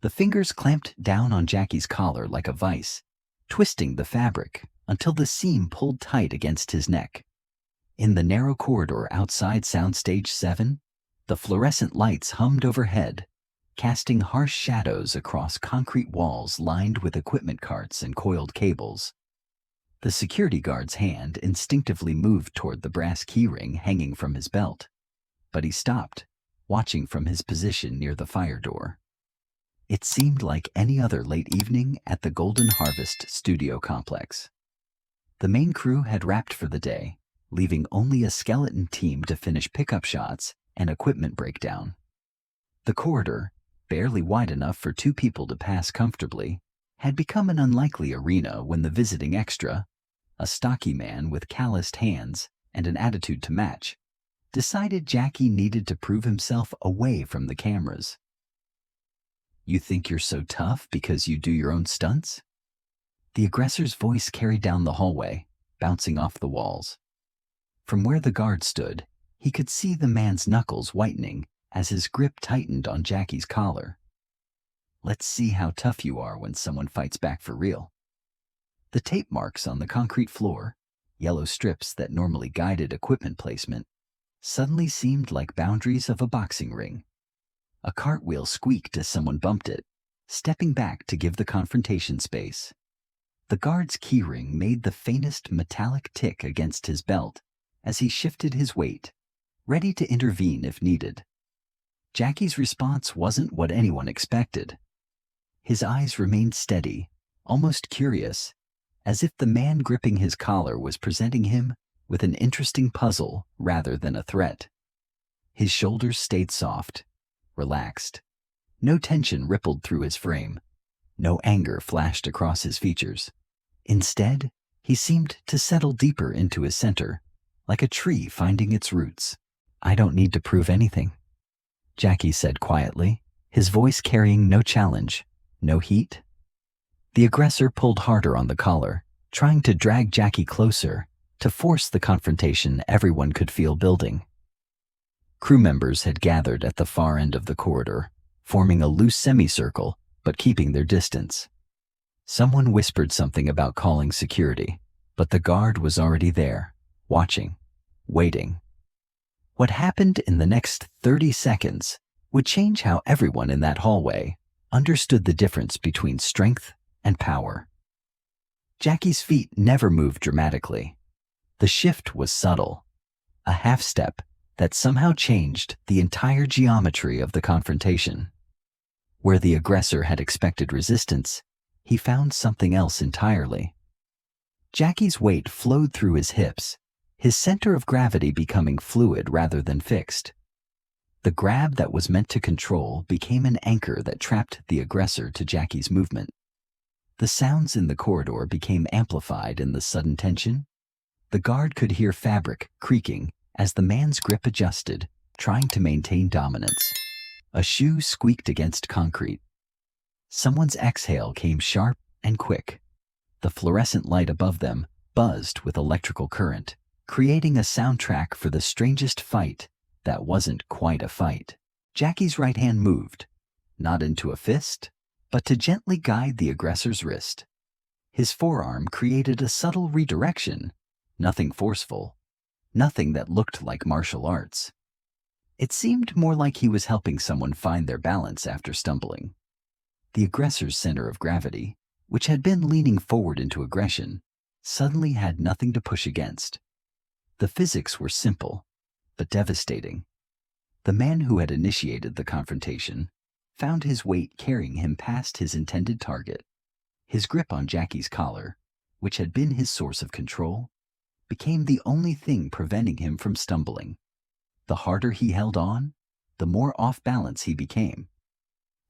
The fingers clamped down on Jackie's collar like a vice, twisting the fabric until the seam pulled tight against his neck. In the narrow corridor outside Soundstage 7, the fluorescent lights hummed overhead, casting harsh shadows across concrete walls lined with equipment carts and coiled cables. The security guard's hand instinctively moved toward the brass keyring hanging from his belt, but he stopped, watching from his position near the fire door. It seemed like any other late evening at the Golden Harvest studio complex. The main crew had wrapped for the day, leaving only a skeleton team to finish pickup shots and equipment breakdown. The corridor, barely wide enough for two people to pass comfortably, had become an unlikely arena when the visiting extra, a stocky man with calloused hands and an attitude to match, decided Jackie needed to prove himself away from the cameras. "You think you're so tough because you do your own stunts?" The aggressor's voice carried down the hallway, bouncing off the walls. From where the guard stood, he could see the man's knuckles whitening as his grip tightened on Jackie's collar. "Let's see how tough you are when someone fights back for real." The tape marks on the concrete floor, yellow strips that normally guided equipment placement, suddenly seemed like boundaries of a boxing ring. A cartwheel squeaked as someone bumped it, stepping back to give the confrontation space. The guard's keyring made the faintest metallic tick against his belt as he shifted his weight, ready to intervene if needed. Jackie's response wasn't what anyone expected. His eyes remained steady, almost curious, as if the man gripping his collar was presenting him with an interesting puzzle rather than a threat. His shoulders stayed soft, relaxed. No tension rippled through his frame. No anger flashed across his features. Instead, he seemed to settle deeper into his center, like a tree finding its roots. "I don't need to prove anything," Jackie said quietly, his voice carrying no challenge, no heat. The aggressor pulled harder on the collar, trying to drag Jackie closer, to force the confrontation everyone could feel building. Crew members had gathered at the far end of the corridor, forming a loose semicircle, but keeping their distance. Someone whispered something about calling security, but the guard was already there, watching, waiting. What happened in the next 30 seconds would change how everyone in that hallway understood the difference between strength and power. Jackie's feet never moved dramatically. The shift was subtle, a half step that somehow changed the entire geometry of the confrontation. Where the aggressor had expected resistance, he found something else entirely. Jackie's weight flowed through his hips, his center of gravity becoming fluid rather than fixed. The grab that was meant to control became an anchor that trapped the aggressor to Jackie's movement. The sounds in the corridor became amplified in the sudden tension. The guard could hear fabric creaking as the man's grip adjusted, trying to maintain dominance. A shoe squeaked against concrete. Someone's exhale came sharp and quick. The fluorescent light above them buzzed with electrical current, creating a soundtrack for the strangest fight that wasn't quite a fight. Jackie's right hand moved, not into a fist, but to gently guide the aggressor's wrist. His forearm created a subtle redirection, nothing forceful, nothing that looked like martial arts. It seemed more like he was helping someone find their balance after stumbling. The aggressor's center of gravity, which had been leaning forward into aggression, suddenly had nothing to push against. The physics were simple, but devastating. The man who had initiated the confrontation found his weight carrying him past his intended target. His grip on Jackie's collar, which had been his source of control, became the only thing preventing him from stumbling. The harder he held on, the more off balance he became.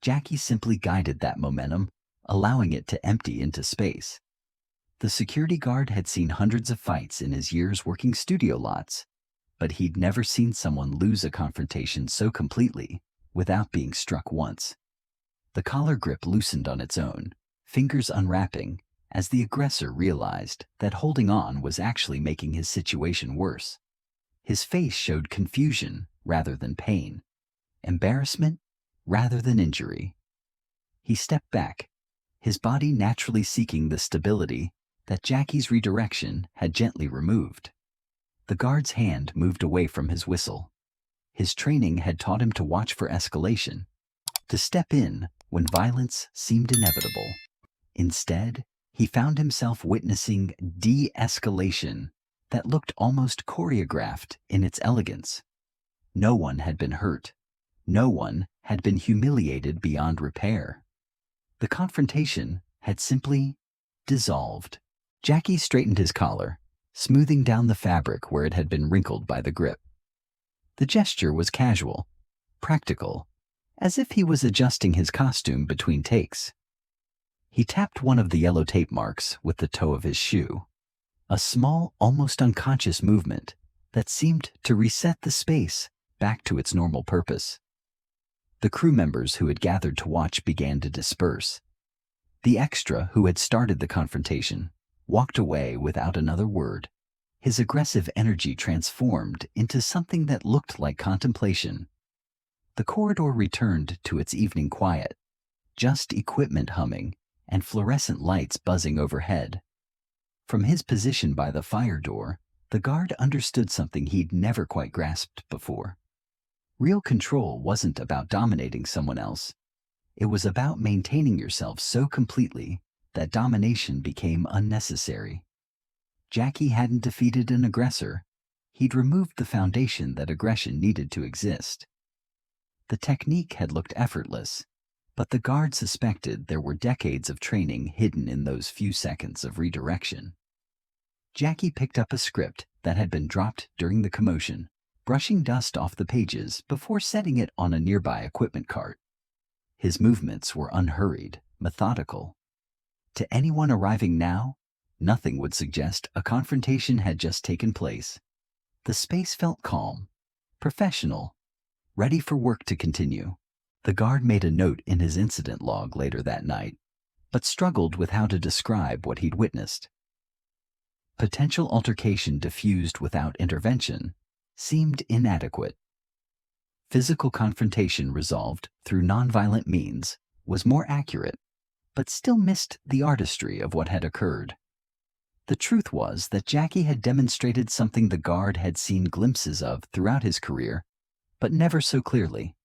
Jackie simply guided that momentum, allowing it to empty into space. The security guard had seen hundreds of fights in his years working studio lots, but he'd never seen someone lose a confrontation so completely without being struck once. The collar grip loosened on its own, fingers unwrapping, as the aggressor realized that holding on was actually making his situation worse. His face showed confusion rather than pain, embarrassment rather than injury. He stepped back, his body naturally seeking the stability that Jackie's redirection had gently removed. The guard's hand moved away from his whistle. His training had taught him to watch for escalation, to step in when violence seemed inevitable. Instead, he found himself witnessing de-escalation that looked almost choreographed in its elegance. No one had been hurt. No one had been humiliated beyond repair. The confrontation had simply dissolved. Jackie straightened his collar, smoothing down the fabric where it had been wrinkled by the grip. The gesture was casual, practical, as if he was adjusting his costume between takes. He tapped one of the yellow tape marks with the toe of his shoe, a small, almost unconscious movement that seemed to reset the space back to its normal purpose. The crew members who had gathered to watch began to disperse. The extra who had started the confrontation walked away without another word, his aggressive energy transformed into something that looked like contemplation. The corridor returned to its evening quiet, just equipment humming and fluorescent lights buzzing overhead. From his position by the fire door, the guard understood something he'd never quite grasped before. Real control wasn't about dominating someone else. It was about maintaining yourself so completely that domination became unnecessary. Jackie hadn't defeated an aggressor. He'd removed the foundation that aggression needed to exist. The technique had looked effortless, but the guard suspected there were decades of training hidden in those few seconds of redirection. Jackie picked up a script that had been dropped during the commotion, brushing dust off the pages before setting it on a nearby equipment cart. His movements were unhurried, methodical. To anyone arriving now, nothing would suggest a confrontation had just taken place. The space felt calm, professional, ready for work to continue. The guard made a note in his incident log later that night, but struggled with how to describe what he'd witnessed. Potential altercation diffused without intervention seemed inadequate. Physical confrontation resolved through nonviolent means was more accurate, but still missed the artistry of what had occurred. The truth was that Jackie had demonstrated something the guard had seen glimpses of throughout his career, but never so clearly.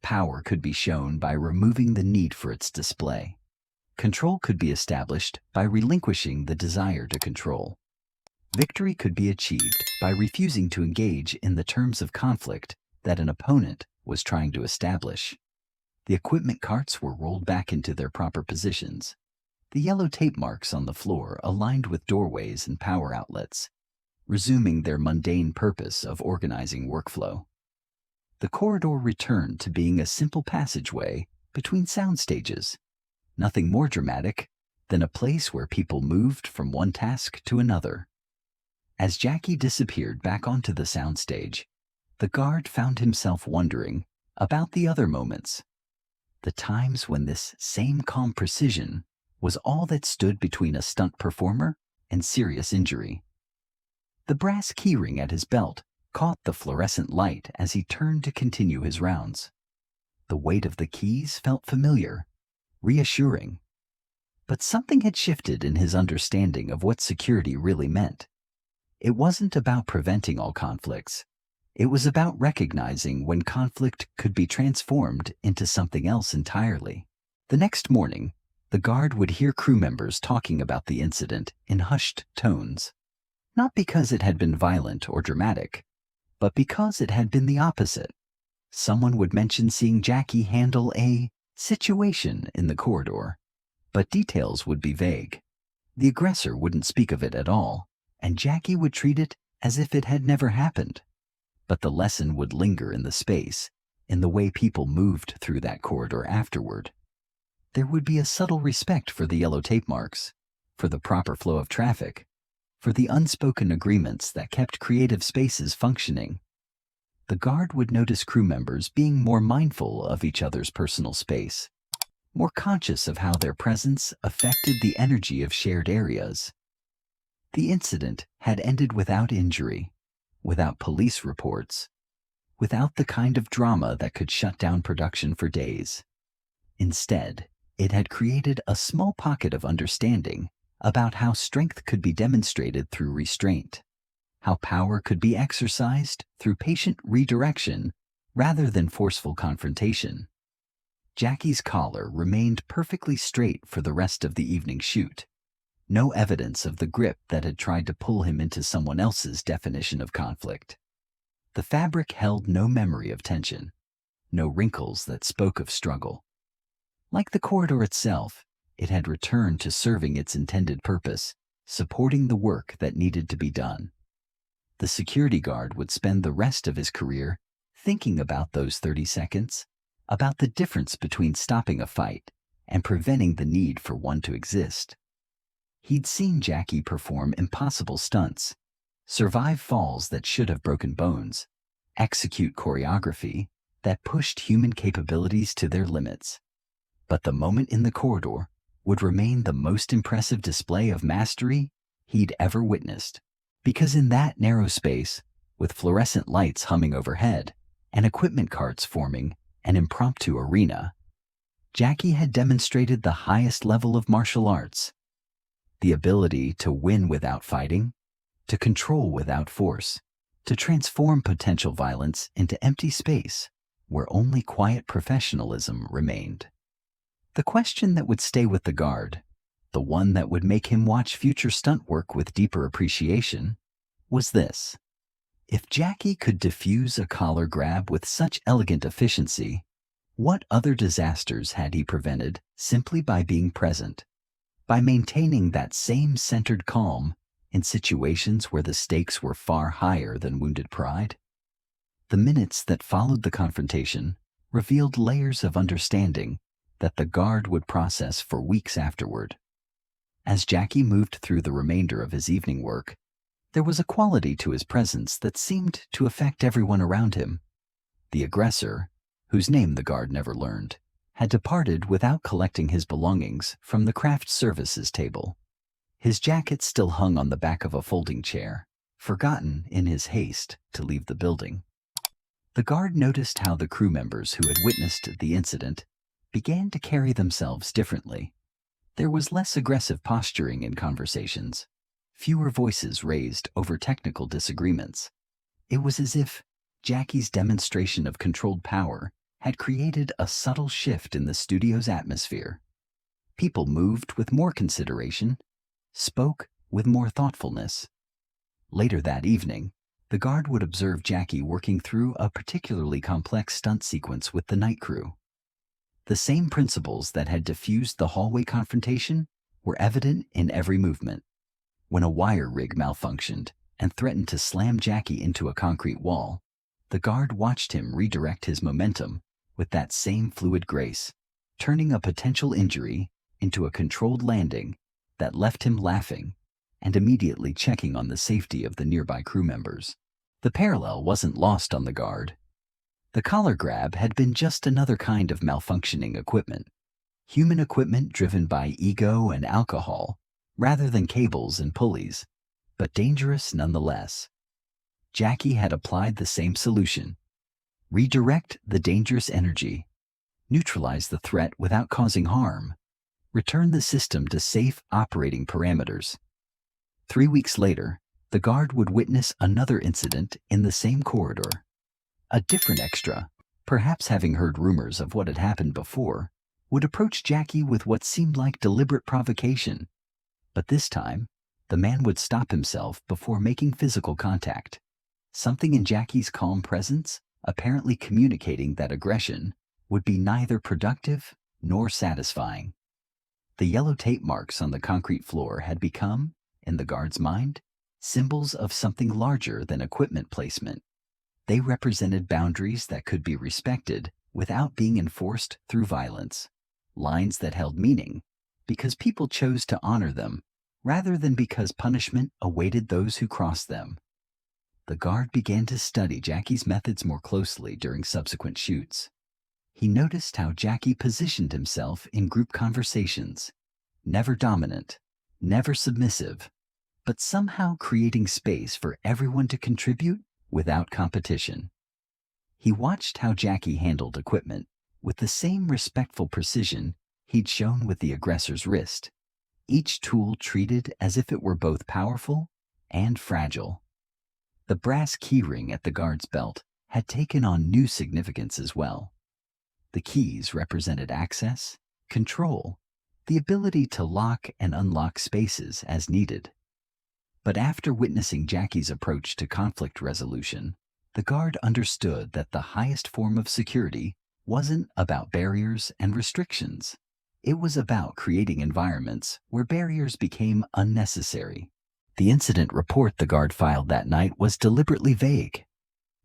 Power could be shown by removing the need for its display. Control could be established by relinquishing the desire to control. Victory could be achieved by refusing to engage in the terms of conflict that an opponent was trying to establish. The equipment carts were rolled back into their proper positions. The yellow tape marks on the floor aligned with doorways and power outlets, resuming their mundane purpose of organizing workflow. The corridor returned to being a simple passageway between sound stages, nothing more dramatic than a place where people moved from one task to another. As Jackie disappeared back onto the soundstage, the guard found himself wondering about the other moments, the times when this same calm precision was all that stood between a stunt performer and serious injury. The brass keyring at his belt caught the fluorescent light as he turned to continue his rounds. The weight of the keys felt familiar, reassuring. But something had shifted in his understanding of what security really meant. It wasn't about preventing all conflicts. It was about recognizing when conflict could be transformed into something else entirely. The next morning, the guard would hear crew members talking about the incident in hushed tones. Not because it had been violent or dramatic, but because it had been the opposite. Someone would mention seeing Jackie handle a situation in the corridor, but details would be vague. The aggressor wouldn't speak of it at all, and Jackie would treat it as if it had never happened. But the lesson would linger in the space, in the way people moved through that corridor afterward. There would be a subtle respect for the yellow tape marks, for the proper flow of traffic, for the unspoken agreements that kept creative spaces functioning. The guard would notice crew members being more mindful of each other's personal space, more conscious of how their presence affected the energy of shared areas. The incident had ended without injury, without police reports, without the kind of drama that could shut down production for days. Instead, It had created a small pocket of understanding about how strength could be demonstrated through restraint, how power could be exercised through patient redirection rather than forceful confrontation. Jackie's collar remained perfectly straight for the rest of the evening shoot. No evidence of the grip that had tried to pull him into someone else's definition of conflict. The fabric held no memory of tension, no wrinkles that spoke of struggle. Like the corridor itself, it had returned to serving its intended purpose, supporting the work that needed to be done. The security guard would spend the rest of his career thinking about those 30 seconds, about the difference between stopping a fight and preventing the need for one to exist. He'd seen Jackie perform impossible stunts, survive falls that should have broken bones, execute choreography that pushed human capabilities to their limits. But the moment in the corridor would remain the most impressive display of mastery he'd ever witnessed, because in that narrow space, with fluorescent lights humming overhead and equipment carts forming an impromptu arena, Jackie had demonstrated the highest level of martial arts, the ability to win without fighting, to control without force, to transform potential violence into empty space where only quiet professionalism remained. The question that would stay with the guard, the one that would make him watch future stunt work with deeper appreciation, was this. If Jackie could diffuse a collar grab with such elegant efficiency, what other disasters had he prevented simply by being present, by maintaining that same centered calm in situations where the stakes were far higher than wounded pride? The minutes that followed the confrontation revealed layers of understanding that the guard would process for weeks afterward. As Jackie moved through the remainder of his evening work, there was a quality to his presence that seemed to affect everyone around him. The aggressor, whose name the guard never learned, had departed without collecting his belongings from the craft services table. His jacket still hung on the back of a folding chair, forgotten in his haste to leave the building. The guard noticed how the crew members who had witnessed the incident began to carry themselves differently. There was less aggressive posturing in conversations, fewer voices raised over technical disagreements. It was as if Jackie's demonstration of controlled power had created a subtle shift in the studio's atmosphere. People moved with more consideration, spoke with more thoughtfulness. Later that evening, the guard would observe Jackie working through a particularly complex stunt sequence with the night crew. The same principles that had diffused the hallway confrontation were evident in every movement. When a wire rig malfunctioned and threatened to slam Jackie into a concrete wall, the guard watched him redirect his momentum with that same fluid grace, turning a potential injury into a controlled landing that left him laughing and immediately checking on the safety of the nearby crew members. The parallel wasn't lost on the guard. The collar grab had been just another kind of malfunctioning equipment, human equipment driven by ego and alcohol rather than cables and pulleys, but dangerous nonetheless. Jackie had applied the same solution: redirect the dangerous energy, neutralize the threat without causing harm, return the system to safe operating parameters. 3 weeks later, the guard would witness another incident in the same corridor. A different extra, perhaps having heard rumors of what had happened before, would approach Jackie with what seemed like deliberate provocation. But this time, the man would stop himself before making physical contact, something in Jackie's calm presence apparently communicating that aggression would be neither productive nor satisfying. The yellow tape marks on the concrete floor had become, in the guard's mind, symbols of something larger than equipment placement. They represented boundaries that could be respected without being enforced through violence, lines that held meaning because people chose to honor them rather than because punishment awaited those who crossed them. The guard began to study Jackie's methods more closely during subsequent shoots. He noticed how Jackie positioned himself in group conversations, never dominant, never submissive, but somehow creating space for everyone to contribute without competition. He watched how Jackie handled equipment with the same respectful precision he'd shown with the aggressor's wrist, each tool treated as if it were both powerful and fragile. The brass keyring at the guard's belt had taken on new significance as well. The keys represented access, control, the ability to lock and unlock spaces as needed. But after witnessing Jackie's approach to conflict resolution, the guard understood that the highest form of security wasn't about barriers and restrictions. It was about creating environments where barriers became unnecessary. The incident report the guard filed that night was deliberately vague.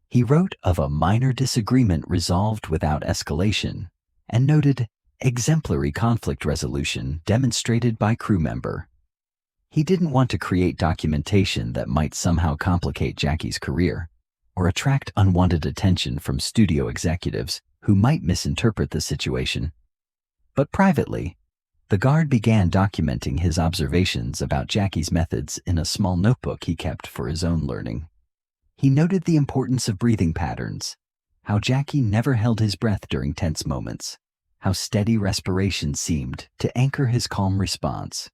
He wrote of a minor disagreement resolved without escalation and noted exemplary conflict resolution demonstrated by crew member. He didn't want to create documentation that might somehow complicate Jackie's career or attract unwanted attention from studio executives who might misinterpret the situation. But privately, the guard began documenting his observations about Jackie's methods in a small notebook he kept for his own learning. He noted the importance of breathing patterns, how Jackie never held his breath during tense moments, how steady respiration seemed to anchor his calm response.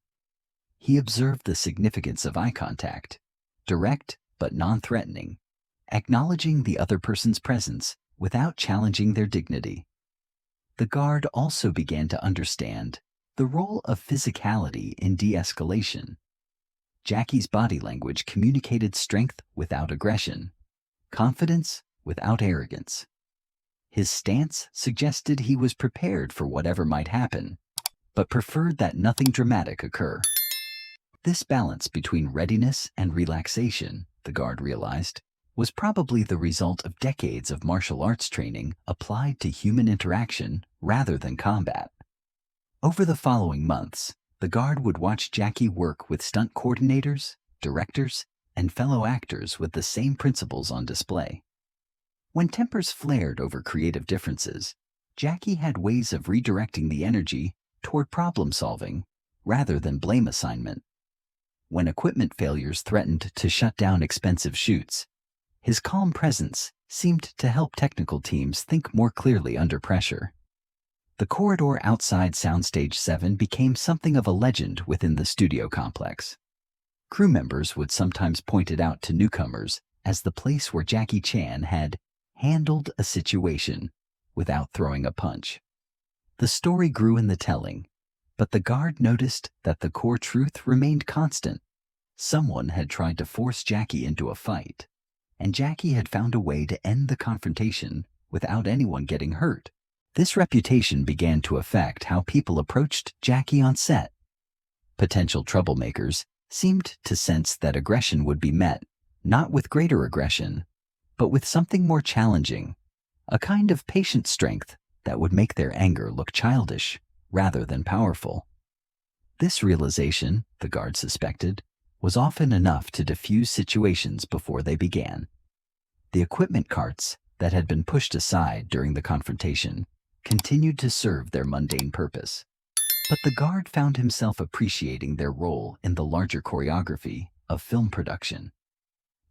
He observed the significance of eye contact, direct but non-threatening, acknowledging the other person's presence without challenging their dignity. The guard also began to understand the role of physicality in de-escalation. Jackie's body language communicated strength without aggression, confidence without arrogance. His stance suggested he was prepared for whatever might happen, but preferred that nothing dramatic occur. This balance between readiness and relaxation, the guard realized, was probably the result of decades of martial arts training applied to human interaction rather than combat. Over the following months, the guard would watch Jackie work with stunt coordinators, directors, and fellow actors with the same principles on display. When tempers flared over creative differences, Jackie had ways of redirecting the energy toward problem solving rather than blame assignment. When equipment failures threatened to shut down expensive shoots, his calm presence seemed to help technical teams think more clearly under pressure. The corridor outside Soundstage 7 became something of a legend within the studio complex. Crew members would sometimes point it out to newcomers as the place where Jackie Chan had handled a situation without throwing a punch. The story grew in the telling, but the guard noticed that the core truth remained constant. Someone had tried to force Jackie into a fight, and Jackie had found a way to end the confrontation without anyone getting hurt. This reputation began to affect how people approached Jackie on set. Potential troublemakers seemed to sense that aggression would be met, not with greater aggression, but with something more challenging, a kind of patient strength that would make their anger look childish rather than powerful. This realization, the guard suspected, was often enough to diffuse situations before they began. The equipment carts that had been pushed aside during the confrontation continued to serve their mundane purpose. But the guard found himself appreciating their role in the larger choreography of film production.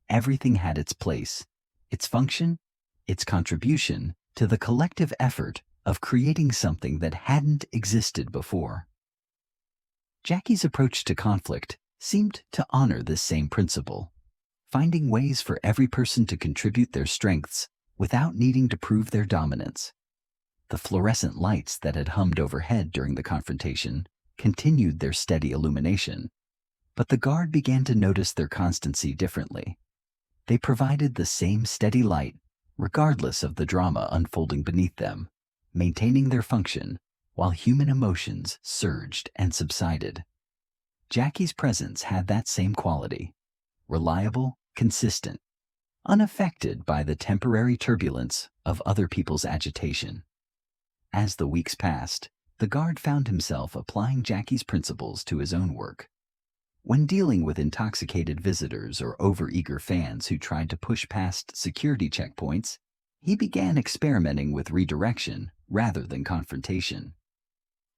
Everything had its place, its function, its contribution to the collective effort of creating something that hadn't existed before. Jackie's approach to conflict seemed to honor this same principle, finding ways for every person to contribute their strengths without needing to prove their dominance. The fluorescent lights that had hummed overhead during the confrontation continued their steady illumination, but the guard began to notice their constancy differently. They provided the same steady light, regardless of the drama unfolding beneath them, maintaining their function while human emotions surged and subsided. Jackie's presence had that same quality, reliable, consistent, unaffected by the temporary turbulence of other people's agitation. As the weeks passed, the guard found himself applying Jackie's principles to his own work. When dealing with intoxicated visitors or overeager fans who tried to push past security checkpoints, he began experimenting with redirection rather than confrontation.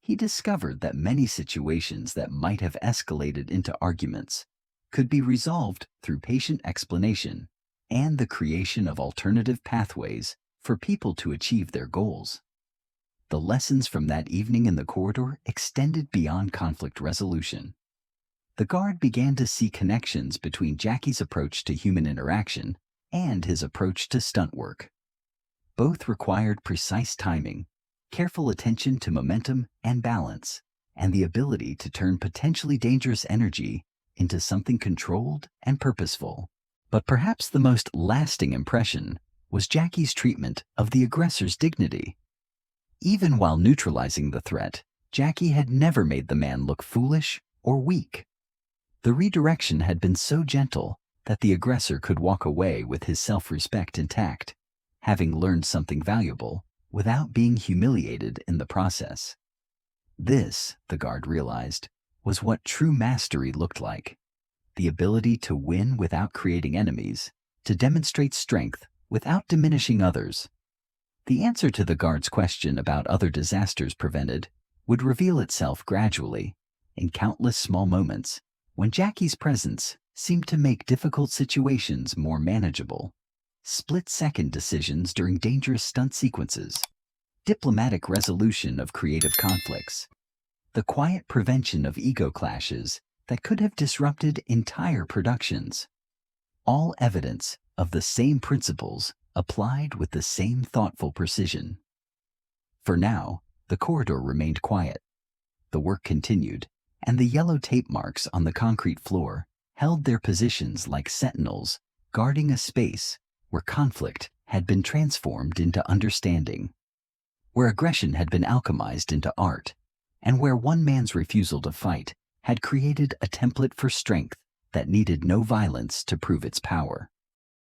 He discovered that many situations that might have escalated into arguments could be resolved through patient explanation and the creation of alternative pathways for people to achieve their goals. The lessons from that evening in the corridor extended beyond conflict resolution. The guard began to see connections between Jackie's approach to human interaction and his approach to stunt work. Both required precise timing, careful attention to momentum and balance, and the ability to turn potentially dangerous energy into something controlled and purposeful. But perhaps the most lasting impression was Jackie's treatment of the aggressor's dignity. Even while neutralizing the threat, Jackie had never made the man look foolish or weak. The redirection had been so gentle that the aggressor could walk away with his self-respect intact, having learned something valuable without being humiliated in the process. This, the guard realized, was what true mastery looked like: the ability to win without creating enemies, to demonstrate strength without diminishing others. The answer to the guard's question about other disasters prevented would reveal itself gradually, in countless small moments, when Jackie's presence seemed to make difficult situations more manageable. Split-second decisions during dangerous stunt sequences, diplomatic resolution of creative conflicts, the quiet prevention of ego clashes that could have disrupted entire productions. All evidence of the same principles applied with the same thoughtful precision. For now, the corridor remained quiet. The work continued, and the yellow tape marks on the concrete floor held their positions like sentinels guarding a space where conflict had been transformed into understanding, where aggression had been alchemized into art, and where one man's refusal to fight had created a template for strength that needed no violence to prove its power.